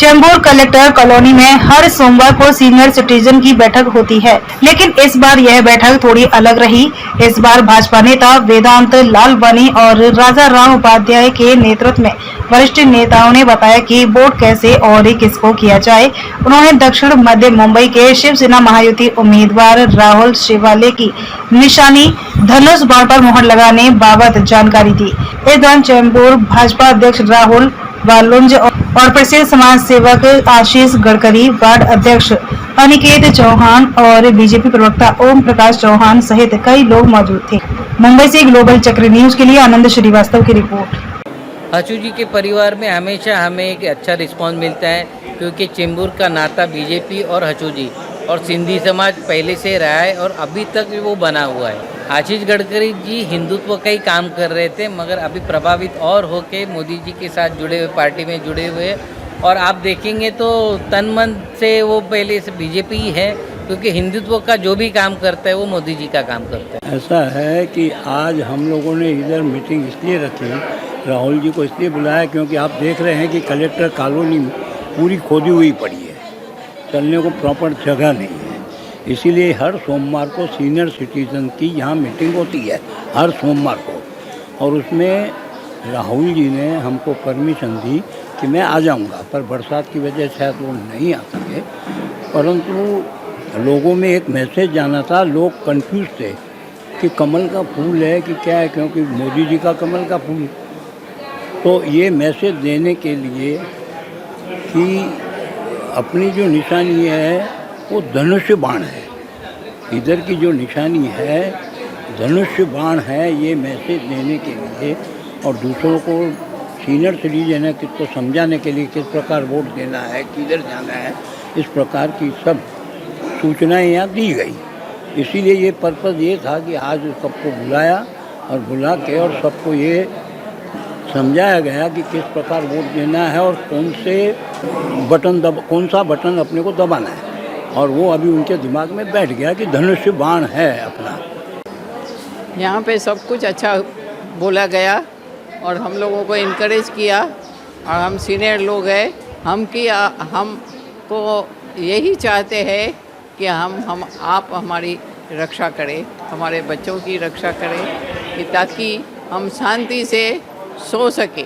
Chembur collector colony में हर सोमवार को सीनियर सिटीजन की बैठक होती है, लेकिन इस बार यह बैठक थोड़ी अलग रही। इस बार भाजपा नेता वेदांत लालवानी और राजा राम उपाध्याय के नेतृत्व में वरिष्ठ नेताओं ने बताया कि वोट कैसे और किसको किया जाए। उन्होंने दक्षिण मध्य मुंबई के शिवसेना महायुति उम्मीदवार राहुल शेवाले की निशानी धनुष बाण पर मुहर लगाने बाबत जानकारी दी। इस दौरान चेंबूर भाजपा अध्यक्ष राहुल वालुंज और प्रसिद्ध समाज सेवक आशीष गडकरी, वार्ड अध्यक्ष अनिकेत चौहान और बीजेपी प्रवक्ता ओम प्रकाश चौहान सहित कई लोग मौजूद थे। मुंबई से ग्लोबल चक्र न्यूज के लिए आनंद श्रीवास्तव की रिपोर्ट। हचू जी के परिवार में हमेशा हमें एक अच्छा रिस्पांस मिलता है, क्योंकि चेंबूर का नाता बीजेपी और हचू जी और सिंधी समाज पहले से रहा है और अभी तक भी वो बना हुआ है। आशीष गडकरी जी हिंदुत्व का ही काम कर रहे थे, मगर अभी प्रभावित और होके मोदी जी के साथ जुड़े हुए, पार्टी में जुड़े हुए, और आप देखेंगे तो तन मन से वो पहले से बीजेपी ही है, क्योंकि हिंदुत्व का जो भी काम करता है वो मोदी जी का काम करता है। ऐसा है कि आज हम लोगों ने इधर मीटिंग इसलिए रखी, राहुल जी को इसलिए बुलाया क्योंकि आप देख रहे हैं कि कलेक्टर कॉलोनी पूरी खोदी हुई पड़ी है, चलने को प्रॉपर जगह नहीं है। इसीलिए हर सोमवार को सीनियर सिटीजन की यहाँ मीटिंग होती है, हर सोमवार को, और उसमें राहुल जी ने हमको परमिशन दी कि मैं आ जाऊँगा, पर बरसात की वजह से शायद वो नहीं आ सके। परंतु लोगों में एक मैसेज जाना था, लोग कंफ्यूज थे कि कमल का फूल है कि क्या है, क्योंकि मोदी जी का कमल का फूल। तो ये मैसेज देने के लिए कि अपनी जो निशानी है वो धनुष बाण है, इधर की जो निशानी है धनुष बाण है, ये मैसेज देने के लिए और दूसरों को सीनियर सिटीजन है किसको समझाने के लिए किस प्रकार वोट देना है, किधर जाना है, इस प्रकार की सब सूचनाएं यहाँ दी गई। इसीलिए ये पर्पज़ ये था कि आज सबको बुलाया और बुला के और सबको ये समझाया गया कि किस प्रकार वोट देना है और कौन सा बटन अपने को दबाना है, और वो अभी उनके दिमाग में बैठ गया कि धनुष बाण है अपना। यहाँ पे सब कुछ अच्छा बोला गया और हम लोगों को इनकरेज किया, और हम सीनियर लोग हैं, हमको यही चाहते हैं कि आप हमारी रक्षा करें, हमारे बच्चों की रक्षा करें, कि ताकि हम शांति से सो सके।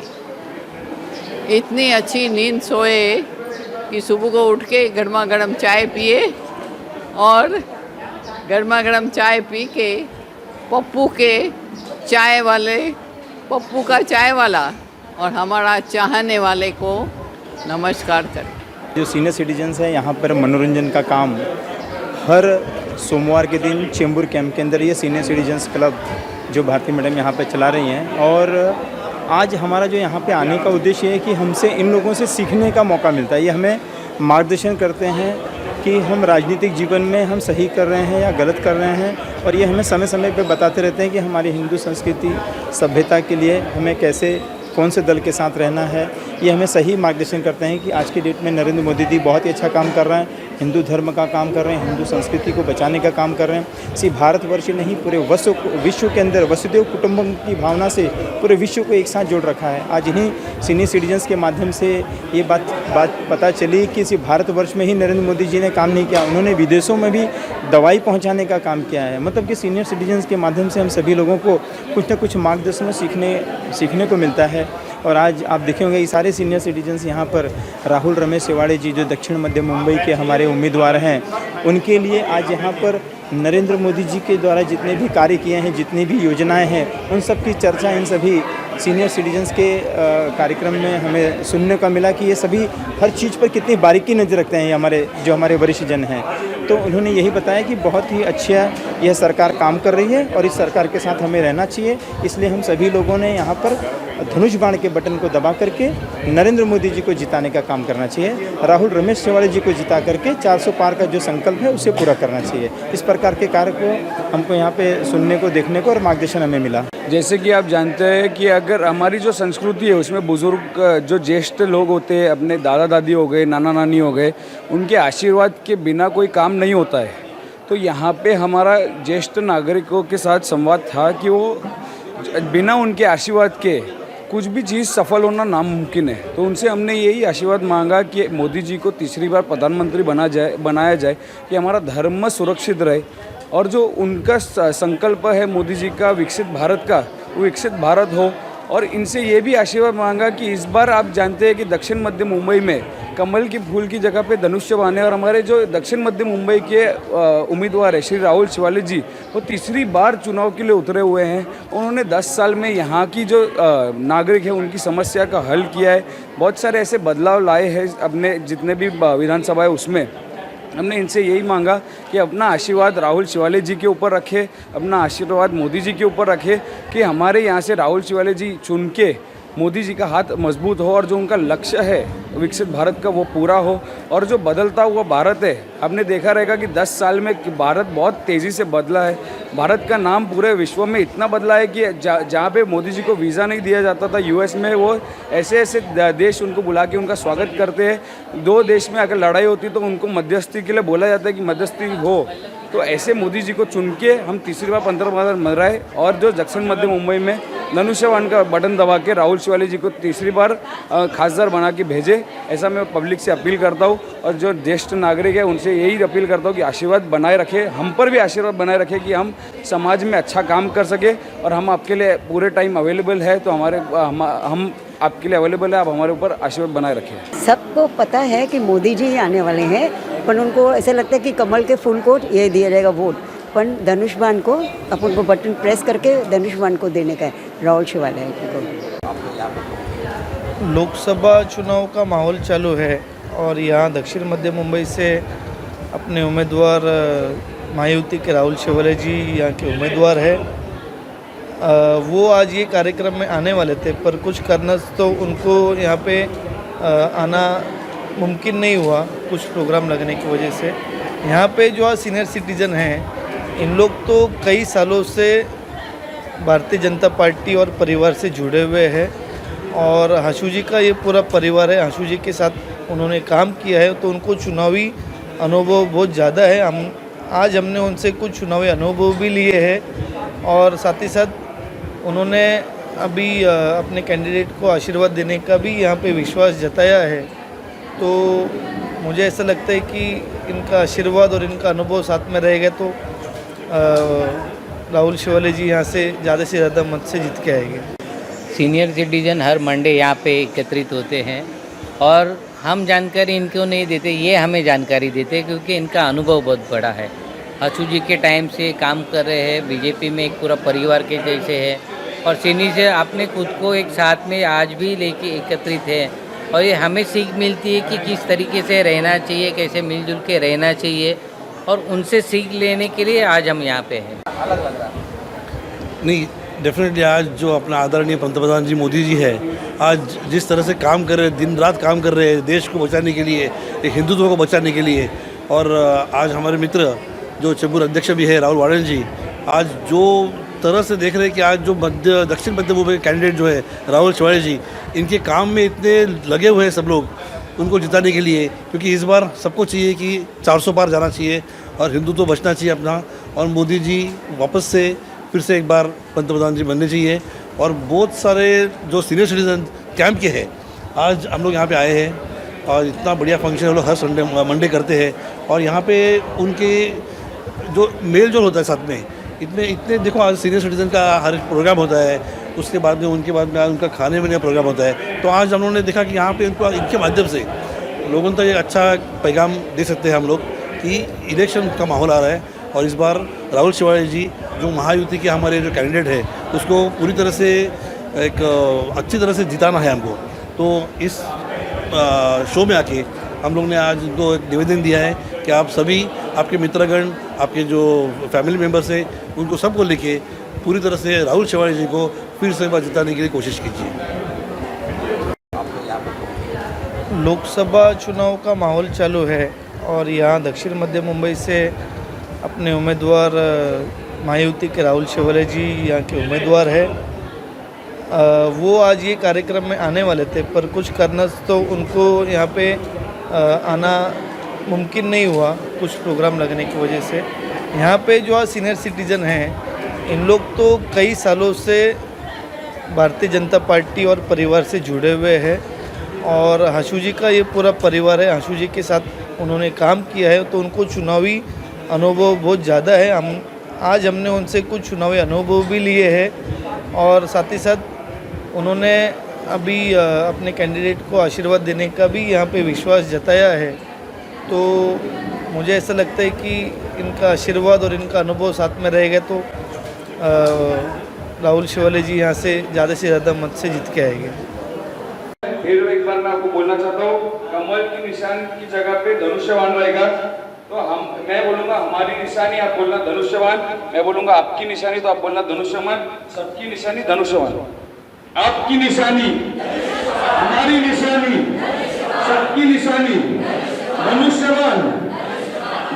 इतनी अच्छी नींद सोए कि सुबह को उठ के गर्मा गर्म चाय पिए, और गर्मा गर्म चाय पी के पप्पू का चाय वाला और हमारा चाहने वाले को नमस्कार करें। जो सीनियर सिटीजन्स हैं यहाँ पर मनोरंजन का काम हर सोमवार के दिन चेंबूर कैंप के अंदर ये सीनियर सिटीजन्स क्लब जो भारती मैडम यहाँ पे चला रही हैं, और आज हमारा जो यहाँ पे आने का उद्देश्य है कि हमसे इन लोगों से सीखने का मौका मिलता है। ये हमें मार्गदर्शन करते हैं कि हम राजनीतिक जीवन में हम सही कर रहे हैं या गलत कर रहे हैं, और ये हमें समय समय पे बताते रहते हैं कि हमारी हिंदू संस्कृति सभ्यता के लिए हमें कैसे कौन से दल के साथ रहना है। ये हमें सही मार्गदर्शन करते हैं कि आज की डेट में नरेंद्र मोदी जी बहुत ही अच्छा काम कर रहे हैं, हिंदू धर्म का काम कर रहे हैं, हिंदू संस्कृति को बचाने का काम कर रहे हैं। सिर्फ भारतवर्ष नहीं, पूरे विश्व के अंदर वसुदेव कुटुंबकम की भावना से पूरे विश्व को एक साथ जोड़ रखा है। आज इन्हीं सीनियर सिटीजन्स के माध्यम से ये बात पता चली कि सिर्फ भारतवर्ष में ही नरेंद्र मोदी जी ने काम नहीं किया, उन्होंने विदेशों में भी दवाई पहुँचाने का काम किया है। मतलब कि सीनियर सिटीजन्स के माध्यम से हम सभी लोगों को कुछ न कुछ मार्गदर्शन सीखने को मिलता है। और आज आप देखेंगे ये सारे सीनियर सिटीजन्स यहाँ पर राहुल रमेश शेवाड़े जी जो दक्षिण मध्य मुंबई के हमारे उम्मीदवार हैं, उनके लिए आज यहाँ पर नरेंद्र मोदी जी के द्वारा जितने भी कार्य किए हैं, जितनी भी योजनाएं हैं, उन सब की चर्चा इन सभी सीनियर सिटीजन्स के कार्यक्रम में हमें सुनने का मिला कि ये सभी हर चीज़ पर कितनी बारीकी नज़र रखते हैं हमारे वरिष्ठ जन हैं। तो उन्होंने यही बताया कि बहुत ही अच्छा यह सरकार काम कर रही है और इस सरकार के साथ हमें रहना चाहिए। इसलिए हम सभी लोगों ने यहाँ पर धनुष बाण के बटन को दबा करके नरेंद्र मोदी जी को जिताने का काम करना चाहिए, राहुल रमेश शेवाड़े जी को जिता करके 400 पार का जो संकल्प है उसे पूरा करना चाहिए। इस प्रकार के कार्य को हमको यहाँ पे सुनने को, देखने को और मार्गदर्शन हमें मिला। जैसे कि आप जानते हैं कि अगर हमारी जो संस्कृति है उसमें बुजुर्ग जो ज्येष्ठ लोग होते हैं, अपने दादा दादी हो गए, नाना नानी हो गए, उनके आशीर्वाद के बिना कोई काम नहीं होता है। तो यहाँ पे हमारा ज्येष्ठ नागरिकों के साथ संवाद था कि वो बिना उनके आशीर्वाद के कुछ भी चीज़ सफल होना नामुमकिन है। तो उनसे हमने यही आशीर्वाद मांगा कि मोदी जी को तीसरी बार प्रधानमंत्री बनाया जाए कि हमारा धर्म सुरक्षित रहे, और जो उनका संकल्प है मोदी जी का विकसित भारत का, वो विकसित भारत हो। और इनसे ये भी आशीर्वाद मांगा कि इस बार आप जानते हैं कि दक्षिण मध्य मुंबई में कमल की फूल की जगह पे धनुष्य बाण है, और हमारे जो दक्षिण मध्य मुंबई के उम्मीदवार है श्री राहुल शिवालिक जी, वो तीसरी बार चुनाव के लिए उतरे हुए हैं। उन्होंने 10 साल में यहाँ की जो नागरिक है उनकी समस्या का हल किया है, बहुत सारे ऐसे बदलाव लाए हैं अपने जितने भी विधानसभा है उसमें। हमने इनसे यही मांगा कि अपना आशीर्वाद राहुल शिवालिक जी के ऊपर रखे, अपना आशीर्वाद मोदी जी के ऊपर रखे, कि हमारे यहाँ से राहुल शिवालिक जी चुन के मोदी जी का हाथ मजबूत हो, और जो उनका लक्ष्य है विकसित भारत का वो पूरा हो। और जो बदलता हुआ भारत है, आपने देखा रहेगा कि 10 साल में भारत बहुत तेज़ी से बदला है। भारत का नाम पूरे विश्व में इतना बदला है कि जहाँ पे मोदी जी को वीज़ा नहीं दिया जाता था यूएस में, वो ऐसे ऐसे देश उनको बुला के उनका स्वागत करते हैं। 2 देश में अगर लड़ाई होती तो उनको मध्यस्थी के लिए बोला जाता है कि मध्यस्थी हो। तो ऐसे मोदी जी को चुन के हम तीसरी बार पंतप्रधान बन रहे, और जो दक्षिण मध्य मुंबई में धनुष्यबाण का बटन दबा के राहुल शिवालिक जी को तीसरी बार खासदार बना के भेजे, ऐसा मैं पब्लिक से अपील करता हूँ। और जो ज्येष्ठ नागरिक है उनसे यही अपील करता हूँ कि आशीर्वाद बनाए रखे, हम पर भी आशीर्वाद बनाए रखे कि हम समाज में अच्छा काम कर सके। और हम आपके लिए पूरे टाइम अवेलेबल है, तो हम आपके लिए अवेलेबल है, आप हमारे ऊपर आशीर्वाद बनाए रखें। सबको पता है कि मोदी जी ही आने वाले हैं, पर उनको ऐसा लगता है कि कमल के फूल को ये दिया जाएगा वोट, पर धनुष बाण को अपन को बटन प्रेस करके धनुष बाण को देने का है राहुल शिवालिक को। लोकसभा चुनाव का माहौल चालू है, और यहाँ दक्षिण मध्य मुंबई से अपने उम्मीदवार महायुति के राहुल शिवालिक जी यहाँ के उम्मीदवार है। वो आज ये कार्यक्रम में आने वाले थे, पर कुछ कारणवश तो उनको यहाँ पे आना मुमकिन नहीं हुआ, कुछ प्रोग्राम लगने की वजह से। यहाँ पे जो सीनियर सिटीज़न हैं, इन लोग तो कई सालों से भारतीय जनता पार्टी और परिवार से जुड़े हुए हैं, और आशू जी का ये पूरा परिवार है। आशू जी के साथ उन्होंने काम किया है, तो उनको चुनावी अनुभव बहुत ज़्यादा है। आज हमने उनसे कुछ चुनावी अनुभव भी लिए हैं, और साथ ही साथ उन्होंने अभी अपने कैंडिडेट को आशीर्वाद देने का भी यहाँ पे विश्वास जताया है। तो मुझे ऐसा लगता है कि इनका आशीर्वाद और इनका अनुभव साथ में रहेगा, तो राहुल शिवालिक जी यहाँ से ज़्यादा मत से जीत के आएंगे। सीनियर सिटीजन हर मंडे यहाँ पे एकत्रित होते हैं, और हम जानकारी इनको नहीं देते, ये हमें जानकारी देते हैं, क्योंकि इनका अनुभव बहुत बड़ा है। आशू जी के टाइम से काम कर रहे हैं, बीजेपी में एक पूरा परिवार के जैसे है, और सीनी से आपने खुद को एक साथ में आज भी लेके एकत्रित है, और ये हमें सीख मिलती है कि किस तरीके से रहना चाहिए, कैसे मिलजुल के रहना चाहिए, और उनसे सीख लेने के लिए आज हम यहाँ पे हैं। अलग लग रहा नहीं, डेफिनेटली आज जो अपना आदरणीय पंतप्रधान जी मोदी जी है, आज जिस तरह से काम कर रहे हैं, दिन रात काम कर रहे हैं देश को बचाने के लिए, हिंदुत्व को बचाने के लिए। और आज हमारे मित्र जो चेंबूर अध्यक्ष भी है राहुल वाड़न जी, आज जो तरह से देख रहे हैं कि आज जो दक्षिण मध्य मुंबई कैंडिडेट जो है राहुल शिवालिक जी, इनके काम में इतने लगे हुए हैं सब लोग उनको जिताने के लिए, क्योंकि इस बार सबको चाहिए कि 400 पार जाना चाहिए और हिंदुत्व बचना चाहिए अपना, और मोदी जी वापस से फिर से एक बार पंतप्रधान जी बनने चाहिए। और बहुत सारे जो सीनियर सिटीजन कैंप के हैं, आज हम लोग यहाँ पे आए हैं, और इतना बढ़िया फंक्शन हम लोग हर मंडे करते हैं, और यहाँ पे उनके जो मेल जोल होता है साथ में, इतने देखो आज सीनियर सिटीजन का हर प्रोग्राम होता है, उसके बाद में उनके बाद में उनका खाने पीने का प्रोग्राम होता है। तो आज हम लोगों ने देखा कि यहाँ पे उनको इनके माध्यम से लोगों तक एक अच्छा पैगाम दे सकते हैं हम लोग कि इलेक्शन का माहौल आ रहा है, और इस बार राहुल शिवालिक जी जो महायुति के हमारे जो कैंडिडेट है उसको पूरी तरह से एक अच्छी तरह से जिताना है हमको। तो इस शो में आके हम लोग ने आज उनको एक निवेदन दिया है कि आप सभी, आपके मित्रगण, आपके जो फैमिली मेम्बर्स हैं, उनको सबको लेके पूरी तरह से राहुल शिवालिक जी को फिर से बार जिताने के लिए कोशिश कीजिए। लोकसभा चुनाव का माहौल चालू है, और यहाँ दक्षिण मध्य मुंबई से अपने उम्मीदवार महायुति के राहुल शिवालिक जी यहाँ के उम्मीदवार है। वो आज ये कार्यक्रम में आने वाले थे, पर कुछ कारणवश तो उनको यहाँ पे आना मुमकिन नहीं हुआ, कुछ प्रोग्राम लगने की वजह से। यहाँ पे जो सीनियर सिटीज़न हैं, इन लोग तो कई सालों से भारतीय जनता पार्टी और परिवार से जुड़े हुए हैं और हशू जी का ये पूरा परिवार है। हशू जी के साथ उन्होंने काम किया है तो उनको चुनावी अनुभव बहुत ज़्यादा है। आज हमने उनसे कुछ चुनावी अनुभव भी लिए हैं और साथ ही साथ उन्होंने अभी अपने कैंडिडेट को आशीर्वाद देने का भी यहाँ पे विश्वास जताया है। तो मुझे ऐसा लगता है कि इनका आशीर्वाद और इनका अनुभव साथ में रहेगा तो राहुल शिवाले जी यहाँ से ज़्यादा मत से जीत के आएंगे। फिर एक बार मैं आपको बोलना चाहता हूँ, कमल की निशान की जगह पे धनुष्यबाण रहेगा। तो मैं बोलूँगा हमारी निशानी, आप बोलना धनुष्यबाण। मैं बोलूँगा आपकी निशानी, तो आप बोलना धनुष्यबाण। सबकी निशानी धनुष्यबाण। आपकी निशानी, हमारी निशानी, सबकी निशानी धनुष्यबाण।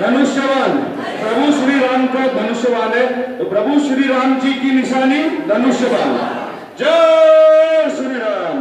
धनुष्यबाण प्रभु श्री राम का धनुष्यबाण है, तो प्रभु श्री राम जी की निशानी धनुष्यबाण। जय श्री राम।